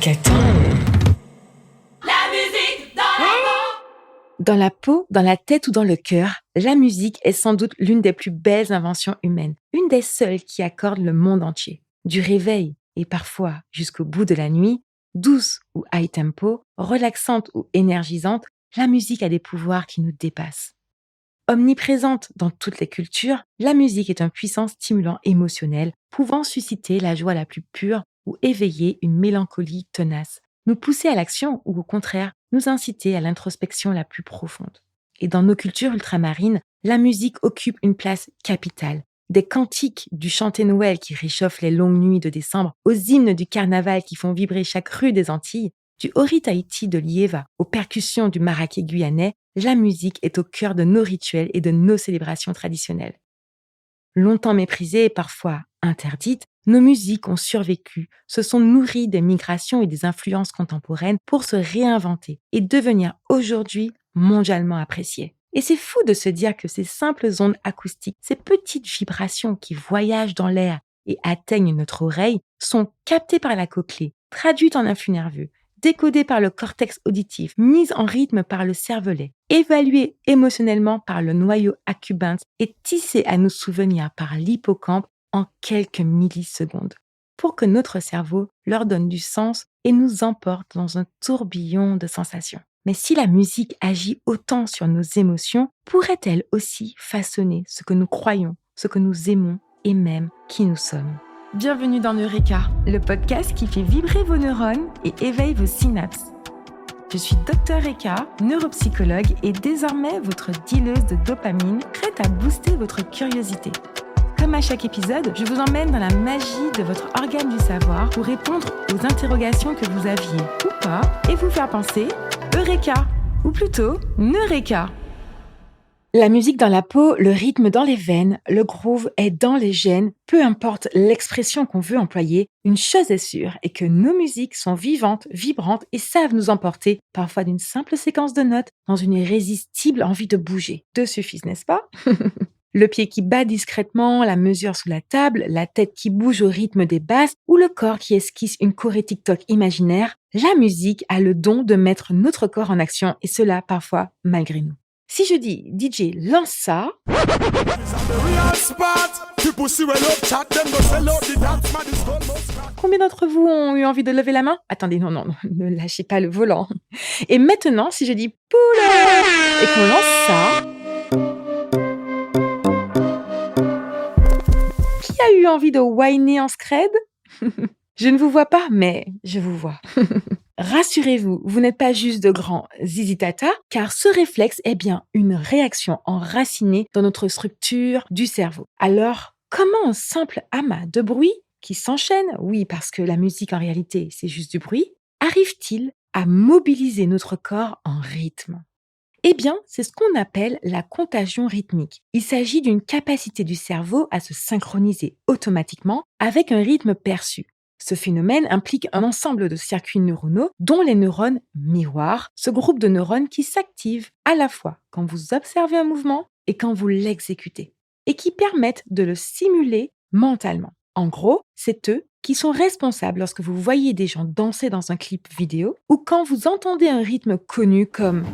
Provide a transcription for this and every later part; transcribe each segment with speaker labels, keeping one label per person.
Speaker 1: La musique dans la peau.
Speaker 2: Dans la peau, dans la tête ou dans le cœur, la musique est sans doute l'une des plus belles inventions humaines, une des seules qui accorde le monde entier. Du réveil et parfois jusqu'au bout de la nuit, douce ou high tempo, relaxante ou énergisante, la musique a des pouvoirs qui nous dépassent. Omniprésente dans toutes les cultures, la musique est un puissant stimulant émotionnel, pouvant susciter la joie la plus pure ou éveiller une mélancolie tenace, nous pousser à l'action ou au contraire, nous inciter à l'introspection la plus profonde. Et dans nos cultures ultramarines, la musique occupe une place capitale. Des cantiques du chanté Noël qui réchauffent les longues nuits de décembre, aux hymnes du carnaval qui font vibrer chaque rue des Antilles, du Ori Tahiti de Liéva aux percussions du maraquet guyanais, la musique est au cœur de nos rituels et de nos célébrations traditionnelles. Longtemps méprisées et parfois interdites, nos musiques ont survécu, se sont nourries des migrations et des influences contemporaines pour se réinventer et devenir aujourd'hui mondialement appréciées. Et c'est fou de se dire que ces simples ondes acoustiques, ces petites vibrations qui voyagent dans l'air et atteignent notre oreille, sont captées par la cochlée, traduites en influx nerveux, décodées par le cortex auditif, mises en rythme par le cervelet, évaluées émotionnellement par le noyau accumbens et tissées à nos souvenirs par l'hippocampe en quelques millisecondes, pour que notre cerveau leur donne du sens et nous emporte dans un tourbillon de sensations. Mais si la musique agit autant sur nos émotions, pourrait-elle aussi façonner ce que nous croyons, ce que nous aimons et même qui nous sommes? Bienvenue dans Eureka, le podcast qui fait vibrer vos neurones et éveille vos synapses. Je suis Dr Eka, neuropsychologue et désormais votre dealeuse de dopamine, prête à booster votre curiosité. Comme à chaque épisode, je vous emmène dans la magie de votre organe du savoir pour répondre aux interrogations que vous aviez ou pas et vous faire penser Eureka, ou plutôt Neureka. La musique dans la peau, le rythme dans les veines, le groove est dans les gènes, peu importe l'expression qu'on veut employer, une chose est sûre est que nos musiques sont vivantes, vibrantes et savent nous emporter, parfois d'une simple séquence de notes, dans une irrésistible envie de bouger. Deux suffisent, n'est-ce pas? Le pied qui bat discrètement, la mesure sous la table, la tête qui bouge au rythme des basses ou le corps qui esquisse une choré TikTok imaginaire, la musique a le don de mettre notre corps en action et cela parfois malgré nous. Si je dis DJ lance ça, combien d'entre vous ont eu envie de lever la main? Attendez, non, ne lâchez pas le volant. Et maintenant, si je dis poule et qu'on lance ça, qui a eu envie de whiner en scred? Je ne vous vois pas, mais je vous vois. Rassurez-vous, vous n'êtes pas juste de grands zizitata, car ce réflexe est bien une réaction enracinée dans notre structure du cerveau. Alors, comment un simple amas de bruit qui s'enchaîne, oui, parce que la musique en réalité c'est juste du bruit, arrive-t-il à mobiliser notre corps en rythme? Eh bien, c'est ce qu'on appelle la contagion rythmique. Il s'agit d'une capacité du cerveau à se synchroniser automatiquement avec un rythme perçu. Ce phénomène implique un ensemble de circuits neuronaux, dont les neurones miroirs, ce groupe de neurones qui s'activent à la fois quand vous observez un mouvement et quand vous l'exécutez, et qui permettent de le simuler mentalement. En gros, c'est eux qui sont responsables lorsque vous voyez des gens danser dans un clip vidéo ou quand vous entendez un rythme connu comme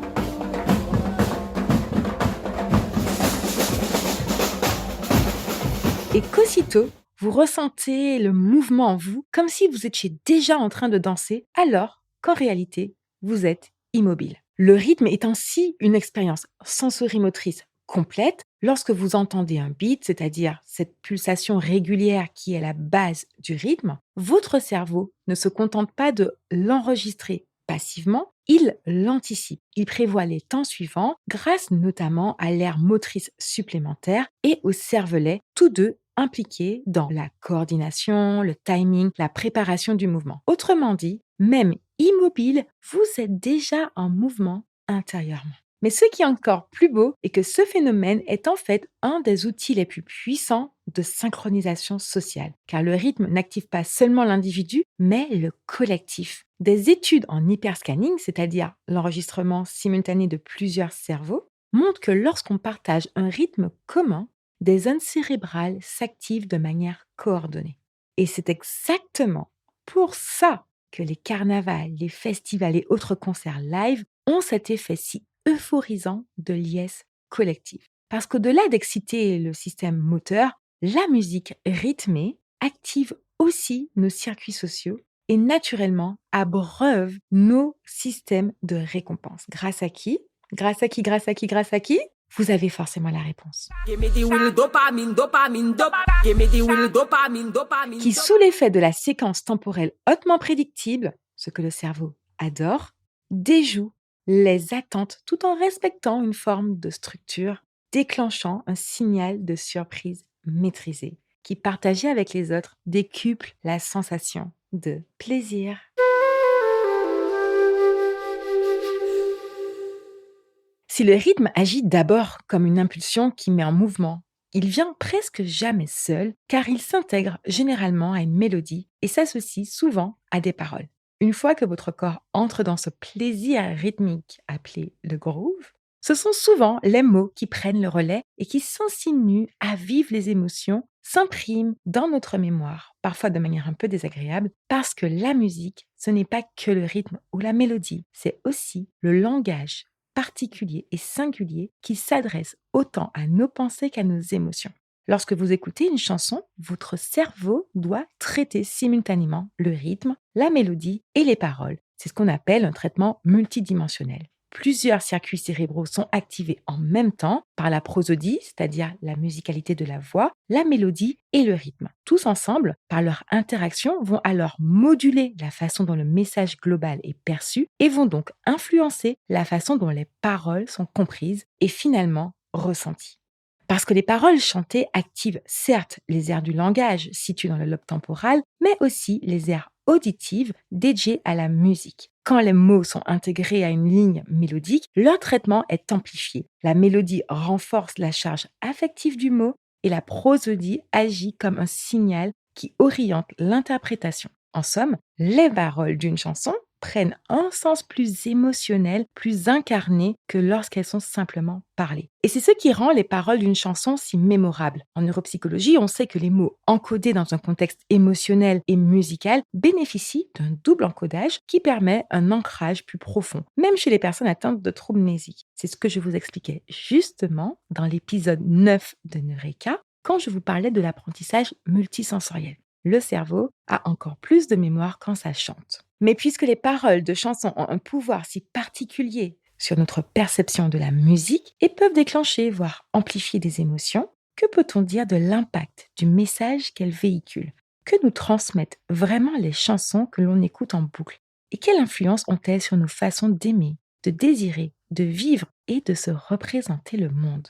Speaker 2: et qu'aussitôt, vous ressentez le mouvement en vous comme si vous étiez déjà en train de danser, alors qu'en réalité, vous êtes immobile. Le rythme est ainsi une expérience sensorimotrice complète lorsque vous entendez un beat, c'est-à-dire cette pulsation régulière qui est la base du rythme. Votre cerveau ne se contente pas de l'enregistrer passivement, il l'anticipe. Il prévoit les temps suivants grâce notamment à l'aire motrice supplémentaire et au cervelet, tous deux impliqués dans la coordination, le timing, la préparation du mouvement. Autrement dit, même immobile, vous êtes déjà en mouvement intérieurement. Mais ce qui est encore plus beau est que ce phénomène est en fait un des outils les plus puissants de synchronisation sociale, car le rythme n'active pas seulement l'individu, mais le collectif. Des études en hyperscanning, c'est-à-dire l'enregistrement simultané de plusieurs cerveaux, montrent que lorsqu'on partage un rythme commun, des zones cérébrales s'activent de manière coordonnée. Et c'est exactement pour ça que les carnavals, les festivals et autres concerts live ont cet effet si euphorisant de liesse collective. Parce qu'au-delà d'exciter le système moteur, la musique rythmée active aussi nos circuits sociaux et naturellement abreuve nos systèmes de récompense. Grâce à qui? Grâce à qui? Grâce à qui? Grâce à qui? Vous avez forcément la réponse. Qui, sous l'effet de la séquence temporelle hautement prédictible, ce que le cerveau adore, déjoue les attentes tout en respectant une forme de structure, déclenchant un signal de surprise maîtrisé, qui, partagé avec les autres, décuple la sensation de plaisir. Si le rythme agit d'abord comme une impulsion qui met en mouvement, il vient presque jamais seul car il s'intègre généralement à une mélodie et s'associe souvent à des paroles. Une fois que votre corps entre dans ce plaisir rythmique appelé le groove, ce sont souvent les mots qui prennent le relais et qui s'insinuent à vivre les émotions, s'impriment dans notre mémoire, parfois de manière un peu désagréable, parce que la musique, ce n'est pas que le rythme ou la mélodie, c'est aussi le langage particulier et singulier qui s'adresse autant à nos pensées qu'à nos émotions. Lorsque vous écoutez une chanson, votre cerveau doit traiter simultanément le rythme, la mélodie et les paroles. C'est ce qu'on appelle un traitement multidimensionnel. Plusieurs circuits cérébraux sont activés en même temps par la prosodie, c'est-à-dire la musicalité de la voix, la mélodie et le rythme. Tous ensemble, par leur interaction, vont alors moduler la façon dont le message global est perçu et vont donc influencer la façon dont les paroles sont comprises et finalement ressenties. Parce que les paroles chantées activent certes les aires du langage situées dans le lobe temporal, mais aussi les aires auditives dédiées à la musique. Quand les mots sont intégrés à une ligne mélodique, leur traitement est amplifié. La mélodie renforce la charge affective du mot et la prosodie agit comme un signal qui oriente l'interprétation. En somme, les paroles d'une chanson prennent un sens plus émotionnel, plus incarné que lorsqu'elles sont simplement parlées. Et c'est ce qui rend les paroles d'une chanson si mémorables. En neuropsychologie, on sait que les mots encodés dans un contexte émotionnel et musical bénéficient d'un double encodage qui permet un ancrage plus profond, même chez les personnes atteintes de troubles mnésiques. C'est ce que je vous expliquais justement dans l'épisode 9 de Neureka, quand je vous parlais de l'apprentissage multisensoriel. Le cerveau a encore plus de mémoire quand ça chante. Mais puisque les paroles de chansons ont un pouvoir si particulier sur notre perception de la musique et peuvent déclencher, voire amplifier des émotions, que peut-on dire de l'impact du message qu'elles véhiculent? Que nous transmettent vraiment les chansons que l'on écoute en boucle? Et quelle influence ont-elles sur nos façons d'aimer, de désirer, de vivre et de se représenter le monde?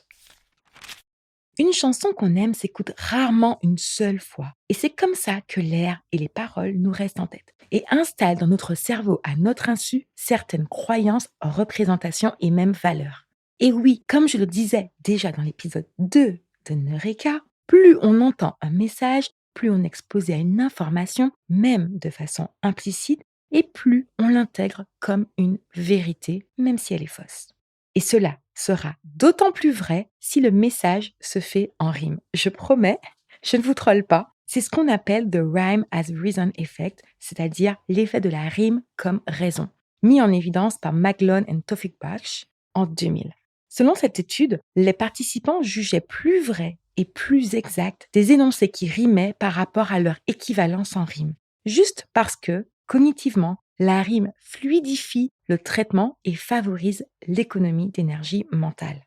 Speaker 2: Une chanson qu'on aime s'écoute rarement une seule fois. Et c'est comme ça que l'air et les paroles nous restent en tête et installent dans notre cerveau à notre insu certaines croyances, représentations et même valeurs. Et oui, comme je le disais déjà dans l'épisode 2 de Neureka, plus on entend un message, plus on est exposé à une information, même de façon implicite, et plus on l'intègre comme une vérité, même si elle est fausse. Et cela sera d'autant plus vrai si le message se fait en rime. Je promets, je ne vous trolle pas. C'est ce qu'on appelle the rhyme as reason effect, c'est-à-dire l'effet de la rime comme raison, mis en évidence par Maglone et Tawfiq Baksh en 2000. Selon cette étude, les participants jugeaient plus vrais et plus exacts des énoncés qui rimaient par rapport à leur équivalence en rime, juste parce que, cognitivement, la rime fluidifie le traitement et favorise l'économie d'énergie mentale.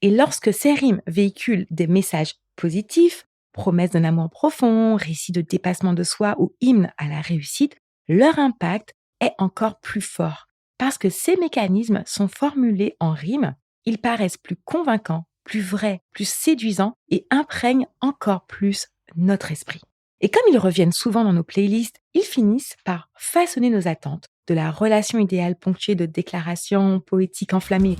Speaker 2: Et lorsque ces rimes véhiculent des messages positifs, promesses d'un amour profond, récits de dépassement de soi ou hymnes à la réussite, leur impact est encore plus fort. Parce que ces mécanismes sont formulés en rime, ils paraissent plus convaincants, plus vrais, plus séduisants et imprègnent encore plus notre esprit. Et comme ils reviennent souvent dans nos playlists, ils finissent par façonner nos attentes, de la relation idéale ponctuée de déclarations poétiques enflammées,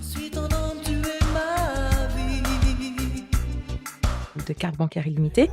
Speaker 2: de cartes bancaires illimitées,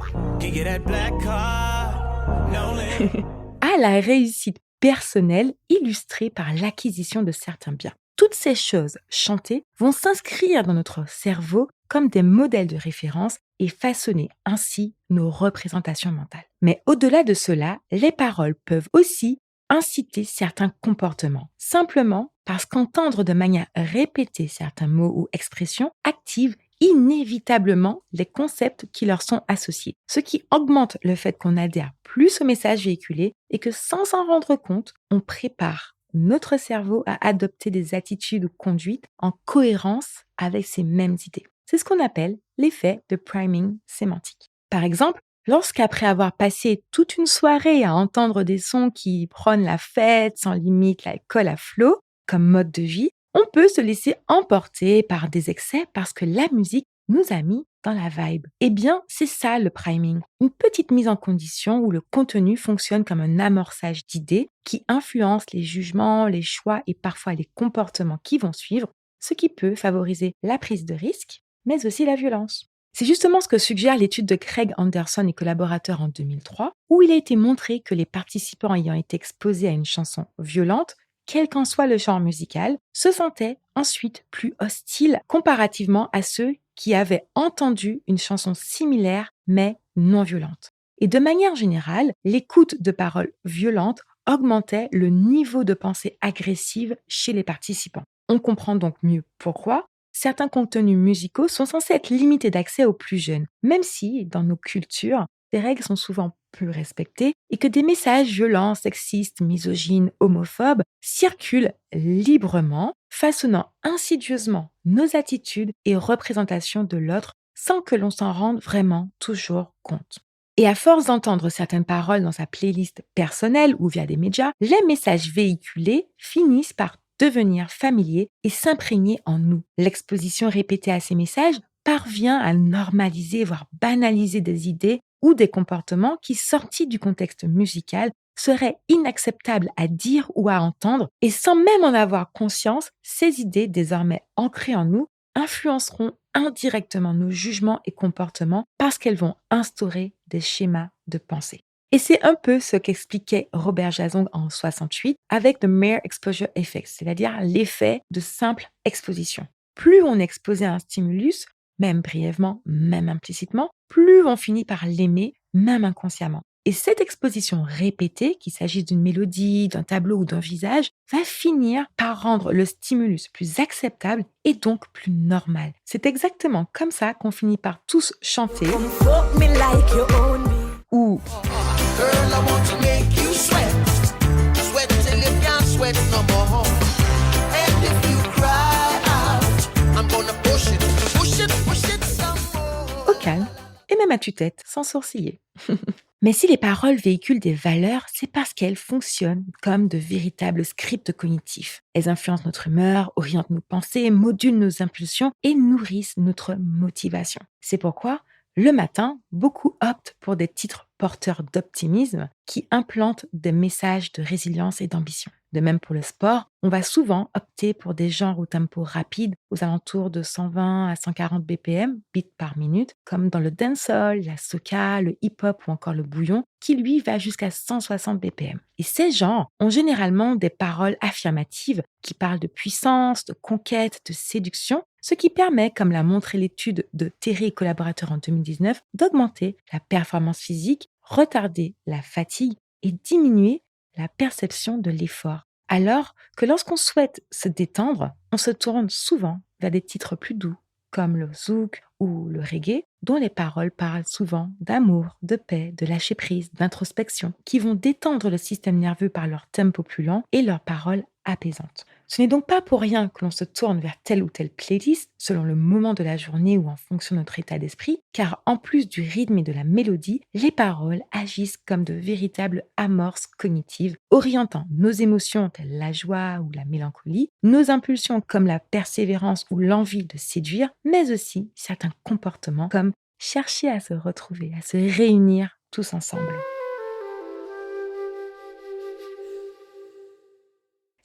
Speaker 2: à la réussite personnelle illustrée par l'acquisition de certains biens. Toutes ces choses chantées vont s'inscrire dans notre cerveau comme des modèles de référence et façonner ainsi nos représentations mentales. Mais au-delà de cela, les paroles peuvent aussi inciter certains comportements, simplement parce qu'entendre de manière répétée certains mots ou expressions active inévitablement les concepts qui leur sont associés, ce qui augmente le fait qu'on adhère plus au message véhiculé et que sans s'en rendre compte, on prépare notre cerveau à adopter des attitudes ou conduites en cohérence avec ces mêmes idées. C'est ce qu'on appelle l'effet de priming sémantique. Par exemple, lorsqu'après avoir passé toute une soirée à entendre des sons qui prônent la fête sans limite, l'alcool à flot, comme mode de vie, on peut se laisser emporter par des excès parce que la musique nous a mis dans la vibe. Eh bien, c'est ça le priming. Une petite mise en condition où le contenu fonctionne comme un amorçage d'idées qui influence les jugements, les choix et parfois les comportements qui vont suivre, ce qui peut favoriser la prise de risque, mais aussi la violence. C'est justement ce que suggère l'étude de Craig Anderson et collaborateurs en 2003, où il a été montré que les participants ayant été exposés à une chanson violente, quel qu'en soit le genre musical, se sentaient ensuite plus hostiles comparativement à ceux qui avaient entendu une chanson similaire mais non violente. Et de manière générale, l'écoute de paroles violentes augmentait le niveau de pensée agressive chez les participants. On comprend donc mieux pourquoi certains contenus musicaux sont censés être limités d'accès aux plus jeunes, même si, dans nos cultures, ces règles sont souvent plus respectées et que des messages violents, sexistes, misogynes, homophobes circulent librement, façonnant insidieusement nos attitudes et représentations de l'autre sans que l'on s'en rende vraiment toujours compte. Et à force d'entendre certaines paroles dans sa playlist personnelle ou via des médias, les messages véhiculés finissent par devenir familiers et s'imprégner en nous. L'exposition répétée à ces messages parvient à normaliser, voire banaliser des idées ou des comportements qui, sortis du contexte musical, seraient inacceptables à dire ou à entendre, et sans même en avoir conscience, ces idées désormais ancrées en nous influenceront indirectement nos jugements et comportements parce qu'elles vont instaurer des schémas de pensée. Et c'est un peu ce qu'expliquait Robert Jason en 68 avec The Mere Exposure Effect, c'est-à-dire l'effet de simple exposition. Plus on est exposé à un stimulus, même brièvement, même implicitement, plus on finit par l'aimer, même inconsciemment. Et cette exposition répétée, qu'il s'agisse d'une mélodie, d'un tableau ou d'un visage, va finir par rendre le stimulus plus acceptable et donc plus normal. C'est exactement comme ça qu'on finit par tous chanter ou
Speaker 3: Girl, I want to make you sweat. Sweat till you can't sweat no more. And if you cry out, I'm gonna push it some more.
Speaker 2: au calme et même à tue-tête, sans sourciller. Mais si les paroles véhiculent des valeurs, c'est parce qu'elles fonctionnent comme de véritables scripts cognitifs. Elles influencent notre humeur, orientent nos pensées, modulent nos impulsions et nourrissent notre motivation. C'est pourquoi, le matin, beaucoup optent pour des titres porteurs d'optimisme qui implantent des messages de résilience et d'ambition. De même pour le sport, on va souvent opter pour des genres au tempo rapide, aux alentours de 120 à 140 BPM, beats par minute, comme dans le dancehall, la soca, le hip-hop ou encore le bouillon, qui lui va jusqu'à 160 BPM. Et ces genres ont généralement des paroles affirmatives qui parlent de puissance, de conquête, de séduction, ce qui permet, comme l'a montré l'étude de Terry et collaborateurs en 2019, d'augmenter la performance physique, retarder la fatigue et diminuer la perception de l'effort. Alors que lorsqu'on souhaite se détendre, on se tourne souvent vers des titres plus doux, comme le zouk ou le reggae, dont les paroles parlent souvent d'amour, de paix, de lâcher prise, d'introspection, qui vont détendre le système nerveux par leur tempo plus lent et leurs paroles apaisantes. Ce n'est donc pas pour rien que l'on se tourne vers telle ou telle playlist, selon le moment de la journée ou en fonction de notre état d'esprit, car en plus du rythme et de la mélodie, les paroles agissent comme de véritables amorces cognitives, orientant nos émotions telles la joie ou la mélancolie, nos impulsions comme la persévérance ou l'envie de séduire, mais aussi certains comportements comme chercher à se retrouver, à se réunir tous ensemble.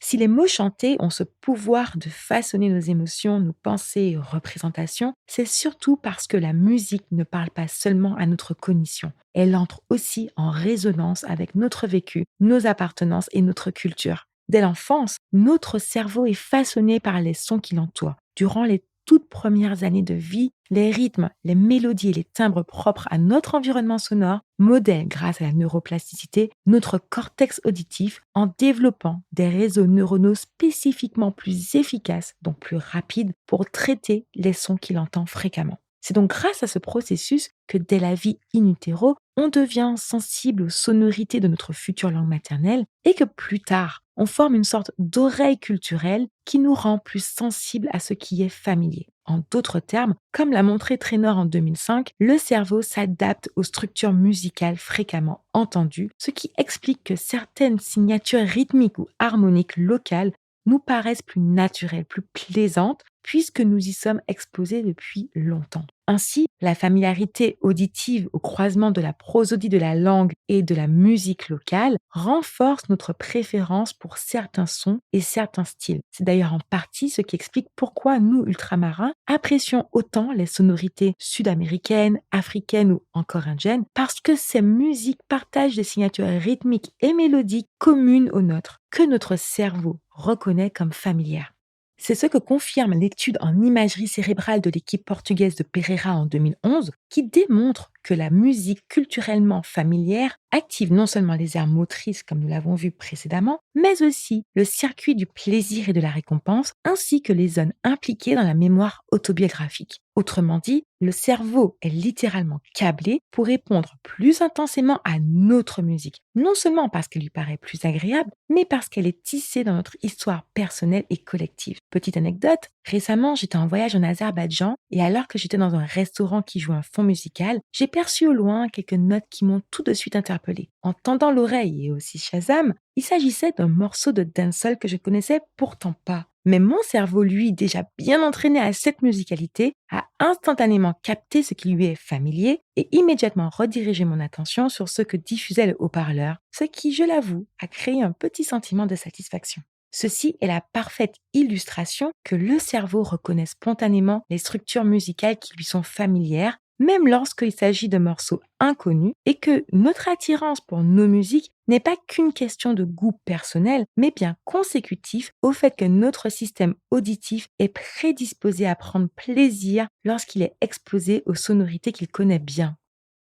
Speaker 2: Si les mots chantés ont ce pouvoir de façonner nos émotions, nos pensées et représentations, c'est surtout parce que la musique ne parle pas seulement à notre cognition. Elle entre aussi en résonance avec notre vécu, nos appartenances et notre culture. Dès l'enfance, notre cerveau est façonné par les sons qui l'entourent. Durant les toutes premières années de vie, les rythmes, les mélodies et les timbres propres à notre environnement sonore modèlent, grâce à la neuroplasticité, notre cortex auditif en développant des réseaux neuronaux spécifiquement plus efficaces, donc plus rapides, pour traiter les sons qu'il entend fréquemment. C'est donc grâce à ce processus que dès la vie in utero, on devient sensible aux sonorités de notre future langue maternelle et que plus tard, on forme une sorte d'oreille culturelle qui nous rend plus sensibles à ce qui est familier. En d'autres termes, comme l'a montré Traynor en 2005, le cerveau s'adapte aux structures musicales fréquemment entendues, ce qui explique que certaines signatures rythmiques ou harmoniques locales nous paraissent plus naturelles, plus plaisantes, puisque nous y sommes exposés depuis longtemps. Ainsi, la familiarité auditive au croisement de la prosodie de la langue et de la musique locale renforce notre préférence pour certains sons et certains styles. C'est d'ailleurs en partie ce qui explique pourquoi nous, ultramarins, apprécions autant les sonorités sud-américaines, africaines ou encore indiennes, parce que ces musiques partagent des signatures rythmiques et mélodiques communes aux nôtres, que notre cerveau reconnaît comme familières. C'est ce que confirme l'étude en imagerie cérébrale de l'équipe portugaise de Pereira en 2011, qui démontre que la musique culturellement familière active non seulement les aires motrices, comme nous l'avons vu précédemment, mais aussi le circuit du plaisir et de la récompense, ainsi que les zones impliquées dans la mémoire autobiographique. Autrement dit, le cerveau est littéralement câblé pour répondre plus intensément à notre musique, non seulement parce qu'elle lui paraît plus agréable, mais parce qu'elle est tissée dans notre histoire personnelle et collective. Petite anecdote, récemment j'étais en voyage en Azerbaïdjan et alors que j'étais dans un restaurant qui joue un fond musical, j'ai perçu au loin quelques notes qui m'ont tout de suite interpellée. En tendant l'oreille et aussi Shazam, il s'agissait d'un morceau de dancehall que je connaissais pourtant pas. Mais mon cerveau, lui, déjà bien entraîné à cette musicalité, a instantanément capté ce qui lui est familier et immédiatement redirigé mon attention sur ce que diffusait le haut-parleur, ce qui, je l'avoue, a créé un petit sentiment de satisfaction. Ceci est la parfaite illustration que le cerveau reconnaît spontanément les structures musicales qui lui sont familières, même lorsqu'il s'agit de morceaux inconnus, et que notre attirance pour nos musiques n'est pas qu'une question de goût personnel, mais bien consécutif au fait que notre système auditif est prédisposé à prendre plaisir lorsqu'il est exposé aux sonorités qu'il connaît bien.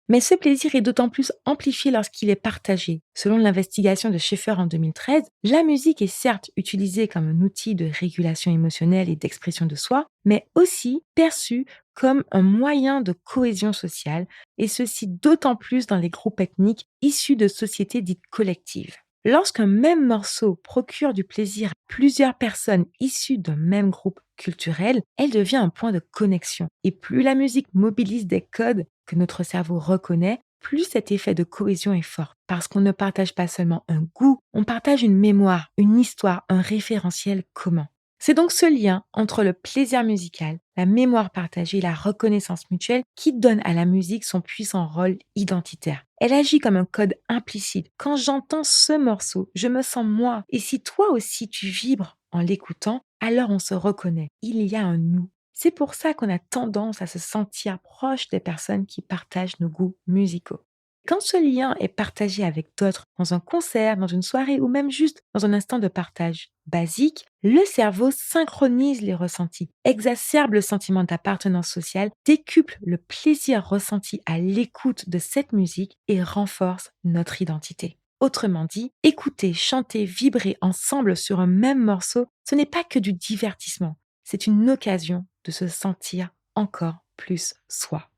Speaker 2: Mais ce plaisir est d'autant plus amplifié lorsqu'il est partagé. Selon l'investigation de Schaeffer en 2013, la musique est certes utilisée comme un outil de régulation émotionnelle et d'expression de soi, mais aussi perçue comme un moyen de cohésion sociale, et ceci d'autant plus dans les groupes ethniques issus de sociétés dites collectives. Lorsqu'un même morceau procure du plaisir à plusieurs personnes issues d'un même groupe culturel, elle devient un point de connexion. Et plus la musique mobilise des codes que notre cerveau reconnaît, plus cet effet de cohésion est fort. Parce qu'on ne partage pas seulement un goût, on partage une mémoire, une histoire, un référentiel commun. C'est donc ce lien entre le plaisir musical, la mémoire partagée et la reconnaissance mutuelle qui donne à la musique son puissant rôle identitaire. Elle agit comme un code implicite. Quand j'entends ce morceau, je me sens moi. Et si toi aussi tu vibres en l'écoutant, alors on se reconnaît. Il y a un nous. C'est pour ça qu'on a tendance à se sentir proche des personnes qui partagent nos goûts musicaux. Quand ce lien est partagé avec d'autres, dans un concert, dans une soirée ou même juste dans un instant de partage basique, le cerveau synchronise les ressentis, exacerbe le sentiment d'appartenance sociale, décuple le plaisir ressenti à l'écoute de cette musique et renforce notre identité. Autrement dit, écouter, chanter, vibrer ensemble sur un même morceau, ce n'est pas que du divertissement, c'est une occasion de se sentir encore plus soi.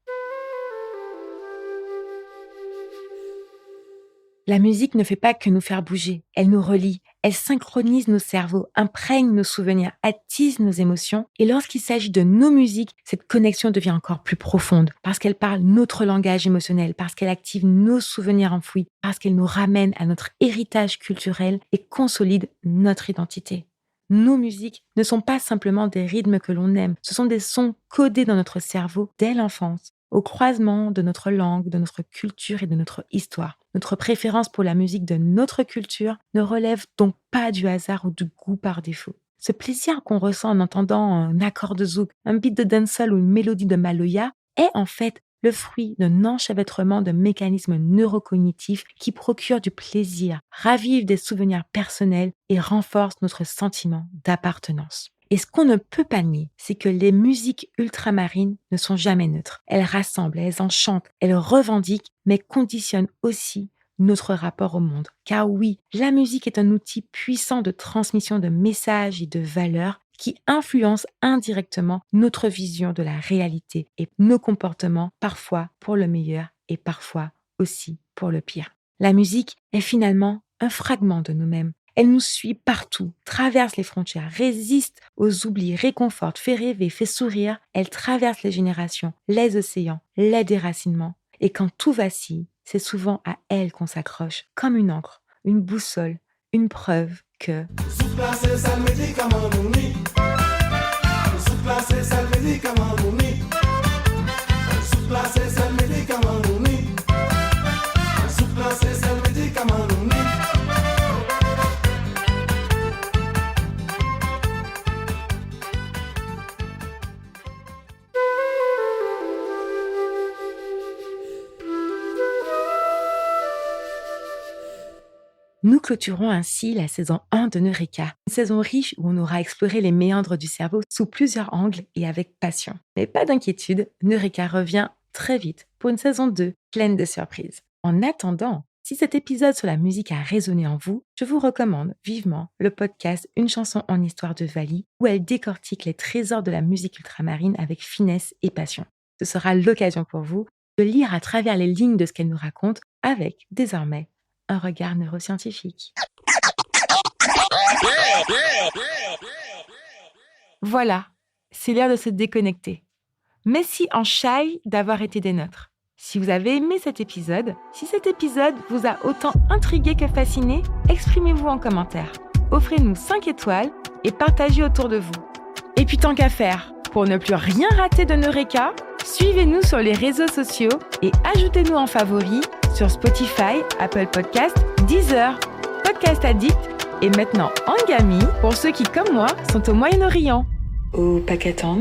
Speaker 2: La musique ne fait pas que nous faire bouger, elle nous relie, elle synchronise nos cerveaux, imprègne nos souvenirs, attise nos émotions. Et lorsqu'il s'agit de nos musiques, cette connexion devient encore plus profonde parce qu'elle parle notre langage émotionnel, parce qu'elle active nos souvenirs enfouis, parce qu'elle nous ramène à notre héritage culturel et consolide notre identité. Nos musiques ne sont pas simplement des rythmes que l'on aime, ce sont des sons codés dans notre cerveau dès l'enfance, au croisement de notre langue, de notre culture et de notre histoire. Notre préférence pour la musique de notre culture ne relève donc pas du hasard ou du goût par défaut. Ce plaisir qu'on ressent en entendant un accord de zouk, un beat de dancehall ou une mélodie de maloya est en fait le fruit d'un enchevêtrement de mécanismes neurocognitifs qui procurent du plaisir, ravivent des souvenirs personnels et renforcent notre sentiment d'appartenance. Et ce qu'on ne peut pas nier, c'est que les musiques ultramarines ne sont jamais neutres. Elles rassemblent, elles enchantent, elles revendiquent, mais conditionnent aussi notre rapport au monde. Car oui, la musique est un outil puissant de transmission de messages et de valeurs qui influence indirectement notre vision de la réalité et nos comportements, parfois pour le meilleur et parfois aussi pour le pire. La musique est finalement un fragment de nous-mêmes. Elle nous suit partout, traverse les frontières, résiste aux oublis, réconforte, fait rêver, fait sourire. Elle traverse les générations, les océans, les déracinements. Et quand tout vacille, c'est souvent à elle qu'on s'accroche, comme une encre, une boussole, une preuve que... Nous clôturons ainsi la saison 1 de Neureka, une saison riche où on aura exploré les méandres du cerveau sous plusieurs angles et avec passion. Mais pas d'inquiétude, Neureka revient très vite pour une saison 2 pleine de surprises. En attendant, si cet épisode sur la musique a résonné en vous, je vous recommande vivement le podcast Une chanson en histoire de Vali, où elle décortique les trésors de la musique ultramarine avec finesse et passion. Ce sera l'occasion pour vous de lire à travers les lignes de ce qu'elle nous raconte avec, désormais, un regard neuroscientifique. Voilà, c'est l'heure de se déconnecter. Merci en chai d'avoir été des nôtres. Si vous avez aimé cet épisode, si cet épisode vous a autant intrigué que fasciné, exprimez-vous en commentaire. Offrez-nous 5 étoiles et partagez autour de vous. Et puis tant qu'à faire, pour ne plus rien rater de Neureka, suivez-nous sur les réseaux sociaux et ajoutez-nous en favoris sur Spotify, Apple Podcasts, Deezer, Podcast Addict et maintenant Angami pour ceux qui, comme moi, sont au Moyen-Orient. Au Pakistan.